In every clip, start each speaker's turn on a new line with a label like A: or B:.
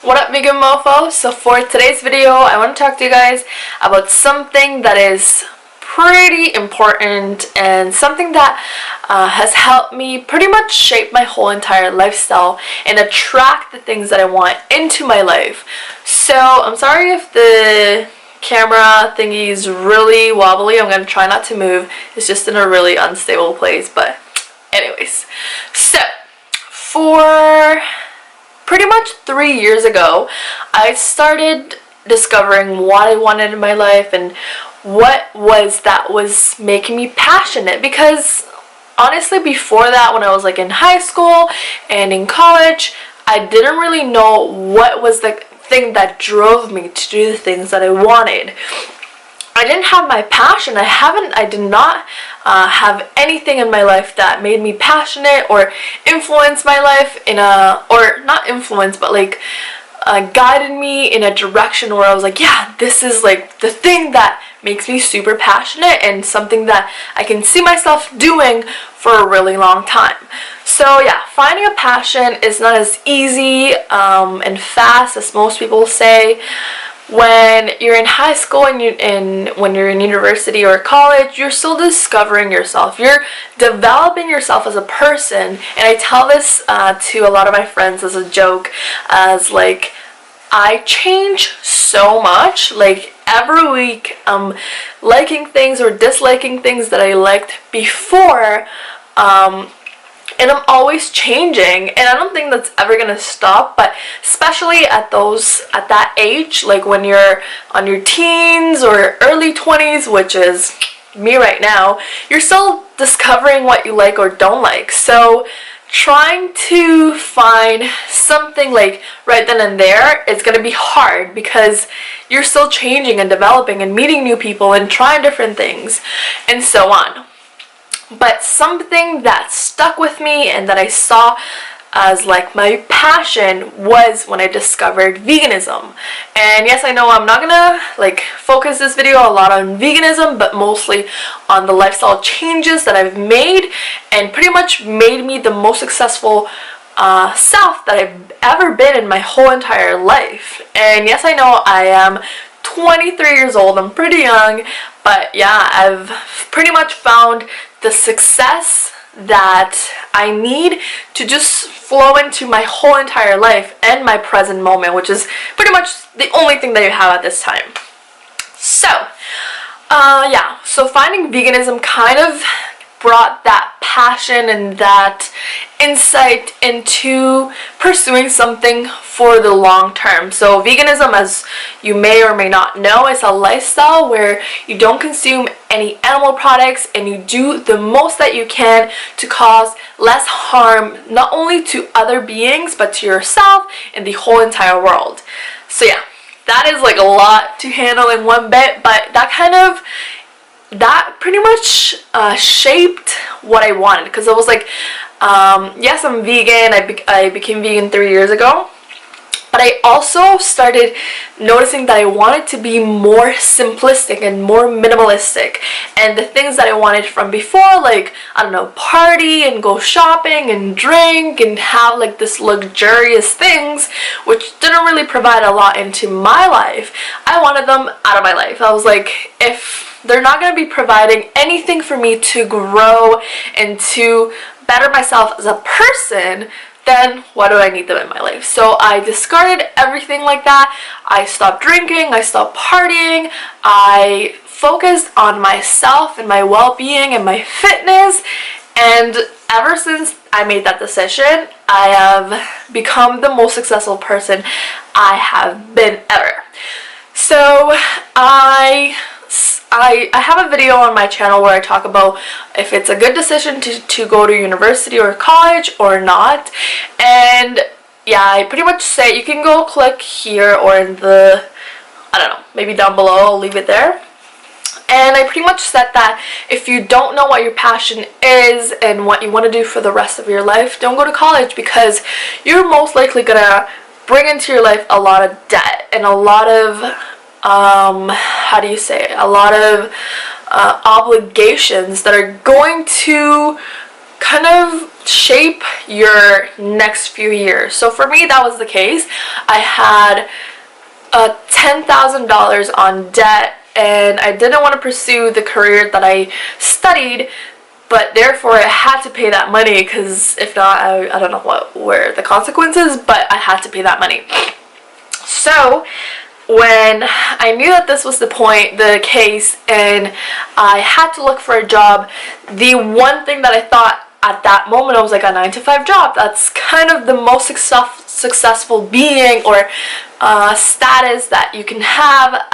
A: What up, vegan mofo? So for today's video, I want to talk to you guys about something that is pretty important and something that has helped me pretty much shape my whole entire lifestyle and attract the things that I want into my life. So I'm sorry if the camera thingy is really wobbly. I'm gonna try not to move. It's just in a really unstable place, but anyways. So for pretty much 3 years ago, I started discovering what I wanted in my life and what that was making me passionate, because honestly before that, when I was like in high school and in college, I didn't really know what was the thing that drove me to do the things that I wanted. I didn't have my passion. I did not have anything in my life that made me passionate or influenced my life in a, or not influence, but like guided me in a direction where I was like, yeah, this is like the thing that makes me super passionate and something that I can see myself doing for a really long time. So yeah, finding a passion is not as easy and fast as most people say. When you're in high school and when you're in university or college, you're still discovering yourself. You're developing yourself as a person. And I tell this to a lot of my friends as a joke, as like, I change so much. Like every week I'm liking things or disliking things that I liked before. And I'm always changing, and I don't think that's ever gonna stop. But especially at that age, like when you're on your teens or early 20s, which is me right now, you're still discovering what you like or don't like. So trying to find something like right then and there, it's gonna be hard because you're still changing and developing and meeting new people and trying different things and so on. But something that stuck with me and that I saw as like my passion was when I discovered veganism. And yes, I know I'm not gonna like focus this video a lot on veganism, but mostly on the lifestyle changes that I've made and pretty much made me the most successful self that I've ever been in my whole entire life. And yes, I know I am 23 years old, I'm pretty young, but yeah, I've pretty much found the success that I need to just flow into my whole entire life and my present moment, which is pretty much the only thing that you have at this time. So yeah, so finding veganism kind of brought that passion and that insight into pursuing something for the long term. So veganism, as you may or may not know, is a lifestyle where you don't consume any animal products and you do the most that you can to cause less harm, not only to other beings but to yourself and the whole entire world. So yeah, that is like a lot to handle in one bit, but that pretty much shaped what I wanted, because I was like, yes, I'm vegan. I became vegan 3 years ago, but I also started noticing that I wanted to be more simplistic and more minimalistic, and the things that I wanted from before, like, I don't know, party and go shopping and drink and have like this luxurious things, which didn't really provide a lot into my life. I wanted them out of my life. I was like, if they're not going to be providing anything for me to grow and to better myself as a person, then why do I need them in my life? So I discarded everything like that. I stopped drinking, I stopped partying, I focused on myself and my well-being and my fitness, and ever since I made that decision, I have become the most successful person I have been ever. So I have a video on my channel where I talk about if it's a good decision to go to university or college or not. And yeah, I pretty much say you can go click here or in the, I don't know, maybe down below, I'll leave it there. And I pretty much said that if you don't know what your passion is and what you want to do for the rest of your life, don't go to college, because you're most likely gonna bring into your life a lot of debt and a lot of how do you say it? A lot of obligations that are going to kind of shape your next few years. So for me, that was the case. I had $10,000 on debt, and I didn't want to pursue the career that I studied, but therefore I had to pay that money, because if not, I don't know what were the consequences, but I had to pay that money. So when I knew that this was the case, and I had to look for a job, the one thing that I thought at that moment, I was like, a 9-to-5 job. That's kind of the most successful being or status that you can have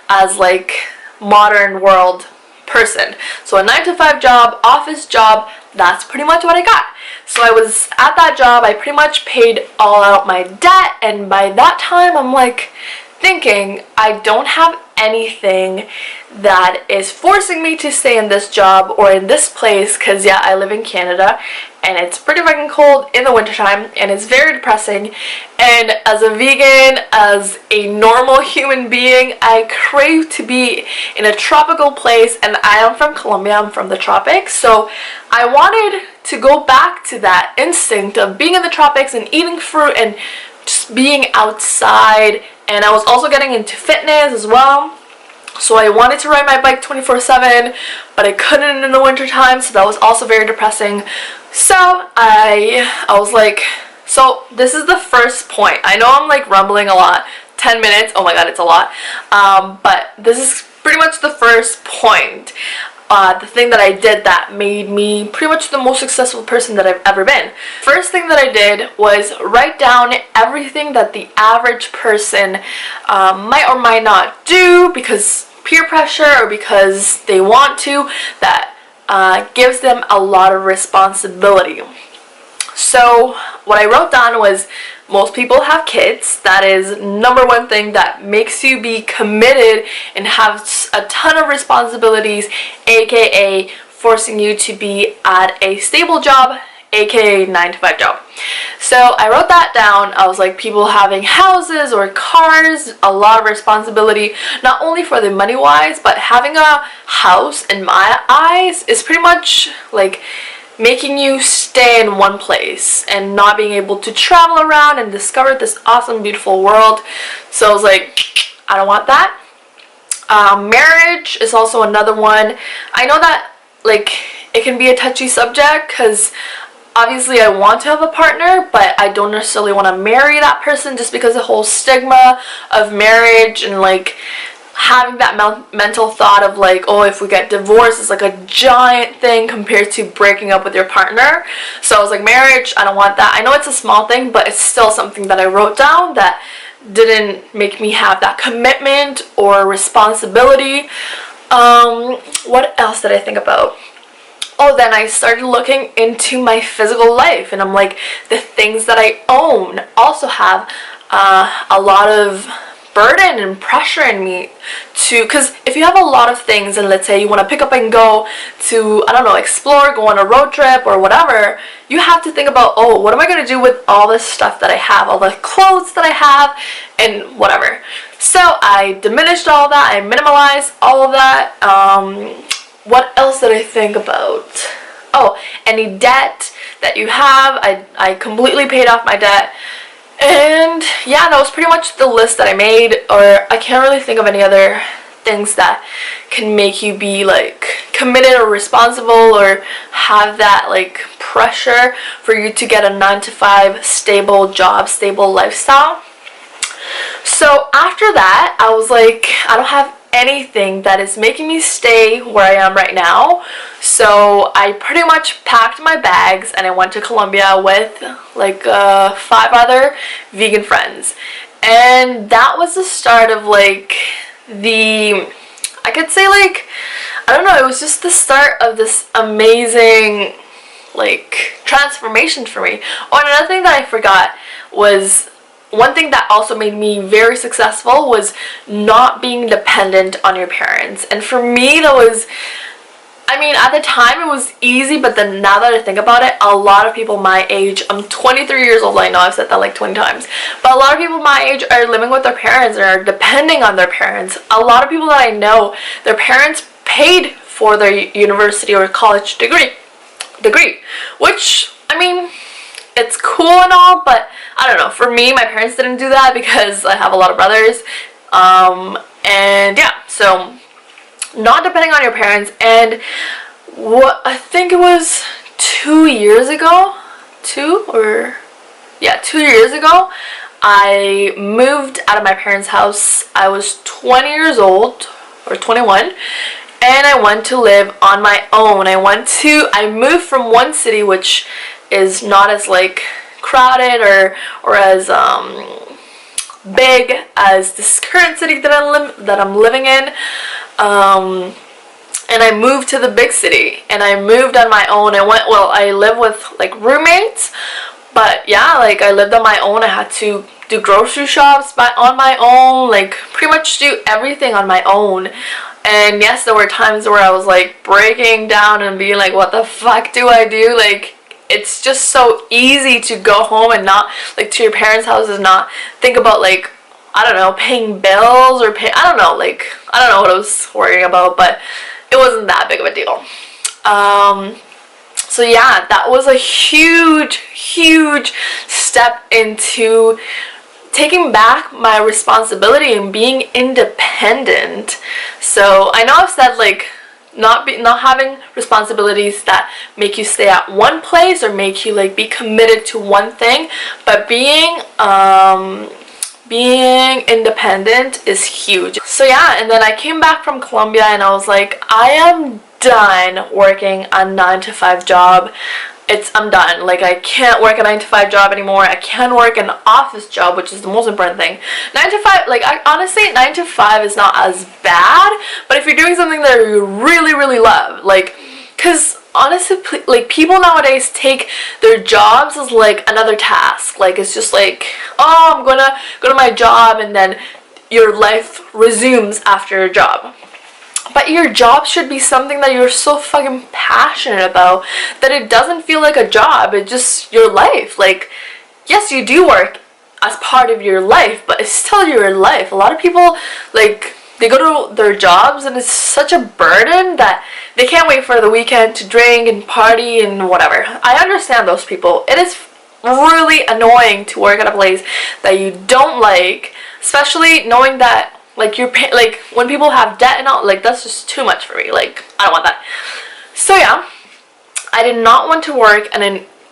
A: as like modern world person. So a 9-to-5 job, office job, that's pretty much what I got. So I was at that job, I pretty much paid all out my debt, and by that time I'm like thinking, I don't have anything that is forcing me to stay in this job or in this place, because yeah, I live in Canada and it's pretty fucking cold in the wintertime and it's very depressing, and as a vegan, as a normal human being, I crave to be in a tropical place, and I am from Colombia, I'm from the tropics, so I wanted to go back to that instinct of being in the tropics and eating fruit and just being outside. And I was also getting into fitness as well, so I wanted to ride my bike 24/7, but I couldn't in the winter time, so that was also very depressing. So I was like, so this is the first point. I know I'm like rumbling a lot, 10 minutes, oh my god, it's a lot, but this is pretty much the first point. The thing that I did that made me pretty much the most successful person that I've ever been. First thing that I did was write down everything that the average person might or might not do because peer pressure or because they want to, that gives them a lot of responsibility. So what I wrote down was, most people have kids. That is number one thing that makes you be committed and have a ton of responsibilities, aka forcing you to be at a stable job, aka 9-to-5 job. So I wrote that down. I was like, people having houses or cars, a lot of responsibility, not only for the money wise, but having a house in my eyes is pretty much like making you stay in one place and not being able to travel around and discover this awesome, beautiful world. So I was like, I don't want that. Marriage is also another one. I know that like it can be a touchy subject because obviously I want to have a partner, but I don't necessarily want to marry that person, just because the whole stigma of marriage and like having that mental thought of like, oh, if we get divorced, it's like a giant thing compared to breaking up with your partner. So I was like, marriage, I don't want that. I know it's a small thing, but it's still something that I wrote down that didn't make me have that commitment or responsibility. What else did I think about? Oh, then I started looking into my physical life, and I'm like, the things that I own also have a lot of burden and pressure in me to, because if you have a lot of things and let's say you want to pick up and go to, I don't know, explore, go on a road trip or whatever, you have to think about, oh, what am I going to do with all this stuff that I have, all the clothes that I have and whatever. So I diminished all that, I minimalized all of that. What else did I think about? Oh, any debt that you have, I completely paid off my debt. And yeah, that was pretty much the list that I made, or I can't really think of any other things that can make you be like committed or responsible or have that like pressure for you to get a 9-to-5 stable job, stable lifestyle. So after that, I was like, I don't have anything that is making me stay where I am right now. So I pretty much packed my bags and I went to Colombia with like 5 other vegan friends, and that was the start of like I could say like, I don't know, it was just the start of this amazing like transformation for me. Oh, and another thing that I forgot was, one thing that also made me very successful was not being dependent on your parents. And for me, that was, I mean, at the time it was easy, but then now that I think about it, a lot of people my age, I'm 23 years old, I know I've said that like 20 times, but a lot of people my age are living with their parents and are depending on their parents. A lot of people that I know, their parents paid for their university or college degree. degree, which, I mean, it's cool and all, but I don't know, for me, my parents didn't do that because I have a lot of brothers, and yeah, so not depending on your parents. And what, I think it was 2 years ago, 2 years ago, I moved out of my parents' house. I was 20 years old, or 21, and I went to live on my own. I moved from one city, which is not as like crowded or as big as this current city that I'm living in, and I moved to the big city, and I moved on my own. I live with like roommates, but yeah, like I lived on my own. I had to do grocery shops on my own, like pretty much do everything on my own. And yes, there were times where I was like breaking down and being like, what the fuck do I do? Like, it's just so easy to go home and not, like, to your parents' houses, not think about, like, I don't know, paying bills or I don't know what I was worrying about, but it wasn't that big of a deal. So yeah, that was a huge step into taking back my responsibility and being independent. So I know I've said like not having responsibilities that make you stay at one place or make you like be committed to one thing, but being independent is huge. So yeah, and then I came back from Colombia and I was like, I am done working a 9-to-5 job. I'm done. Like, I can't work a 9-to-5 job anymore. I can work an office job, which is the most important thing. 9-to-5, like, honestly, 9-to-5 is not as bad, but if you're doing something that you really love, like, because honestly, like, people nowadays take their jobs as like another task. Like, it's just like, oh, I'm gonna go to my job, and then your life resumes after your job. But your job should be something that you're so fucking passionate about that it doesn't feel like a job. It's just your life. Like, yes, you do work as part of your life, but it's still your life. A lot of people, like, they go to their jobs and it's such a burden that they can't wait for the weekend to drink and party and whatever. I understand those people. It is really annoying to work at a place that you don't like, especially knowing that like like when people have debt and all, like that's just too much for me. Like, I don't want that. So yeah, I did not want to work in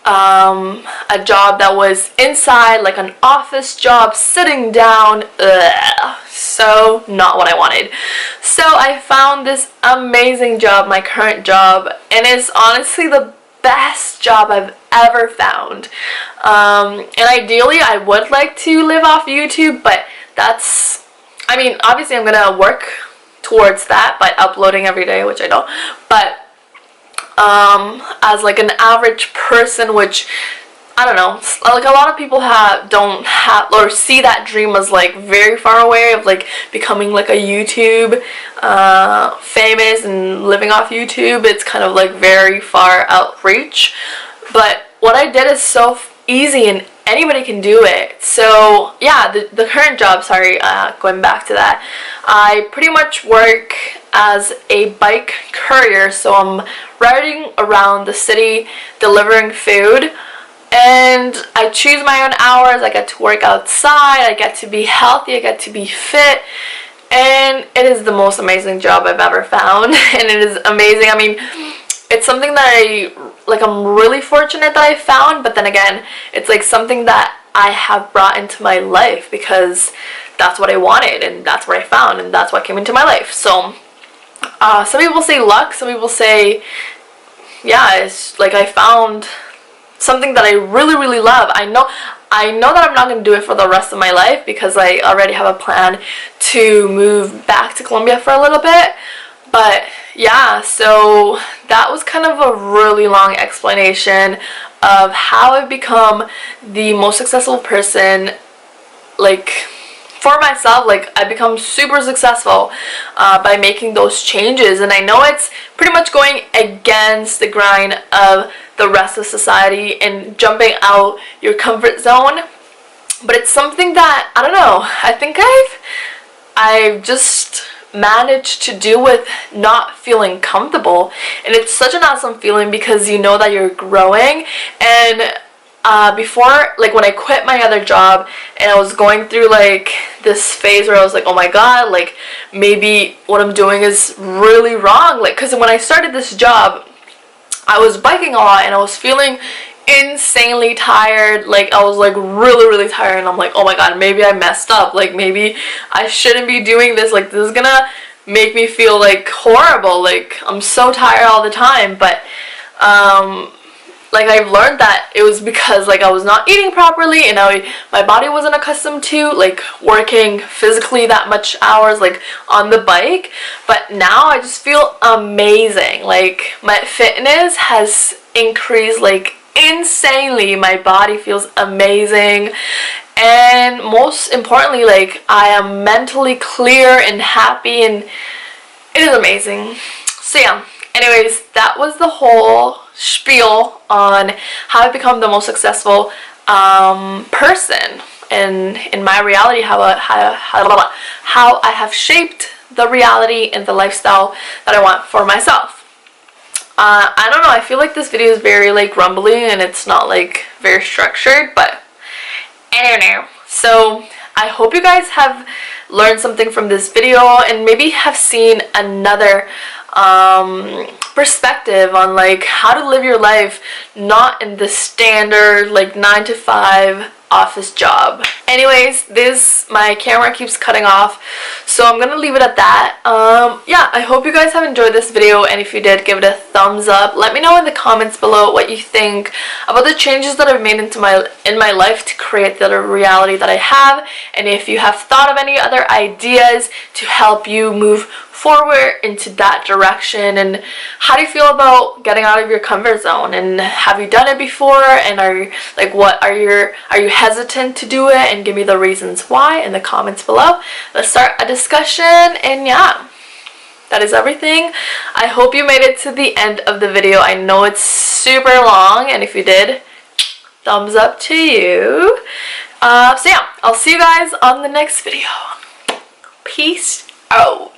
A: a job that was inside, like an office job, sitting down. Ugh. So not what I wanted. So I found this amazing job, my current job, and it's honestly the best job I've ever found. And ideally I would like to live off YouTube, but that's, I mean, obviously I'm gonna work towards that by uploading every day, which I don't, but as like an average person, which I don't know, like a lot of people don't have or see that dream as like very far away, of like becoming like a YouTube famous and living off YouTube. It's kind of like very far outreach, but what I did is so easy and anybody can do it. So yeah, the current job, going back to that, I pretty much work as a bike courier. So I'm riding around the city delivering food, and I choose my own hours. I get to work outside, I get to be healthy, I get to be fit, and it is the most amazing job I've ever found. And it is amazing. I mean, it's something that I'm really fortunate that I found, but then again, it's like something that I have brought into my life because that's what I wanted, and that's what I found, and that's what came into my life. So some people say luck, some people say, yeah, it's like I found something that I really love. I know that I'm not going to do it for the rest of my life because I already have a plan to move back to Colombia for a little bit. But yeah, so that was kind of a really long explanation of how I've become the most successful person, like, for myself. Like, I've become super successful by making those changes, and I know it's pretty much going against the grind of the rest of society and jumping out your comfort zone, but it's something that, I don't know, I think I've just managed to do with not feeling comfortable. And it's such an awesome feeling because you know that you're growing. And before, like when I quit my other job and I was going through like this phase where I was like, oh my god, like maybe what I'm doing is really wrong. Like, because when I started this job, I was biking a lot and I was feeling insanely tired. Like I was like really tired, and I'm like, oh my god, maybe I messed up. Like maybe I shouldn't be doing this. Like this is gonna make me feel like horrible. Like I'm so tired all the time. But like I've learned that it was because like I was not eating properly, and my body wasn't accustomed to like working physically that much hours like on the bike. But now I just feel amazing. Like my fitness has increased like insanely. My body feels amazing, and most importantly, like I am mentally clear and happy, and it is amazing. So yeah, anyways, that was the whole spiel on how I become the most successful person in my reality, how I have shaped the reality and the lifestyle that I want for myself. I don't know, I feel like this video is very like rumbly and it's not like very structured, but I don't know. So I hope you guys have learned something from this video and maybe have seen another perspective on like how to live your life not in the standard like 9 to 5 office job. Anyways, my camera keeps cutting off, so I'm gonna leave it at that. Yeah, I hope you guys have enjoyed this video, and if you did, give it a thumbs up. Let me know in the comments below what you think about the changes that I've made in my life to create the reality that I have, and if you have thought of any other ideas to help you move forward into that direction. And how do you feel about getting out of your comfort zone, and have you done it before, and are you hesitant to do it, and give me the reasons why in the comments below. Let's start a discussion. And yeah, that is everything. I hope you made it to the end of the video. I know it's super long, and if you did, thumbs up to you. So yeah, I'll see you guys on the next video. Peace out.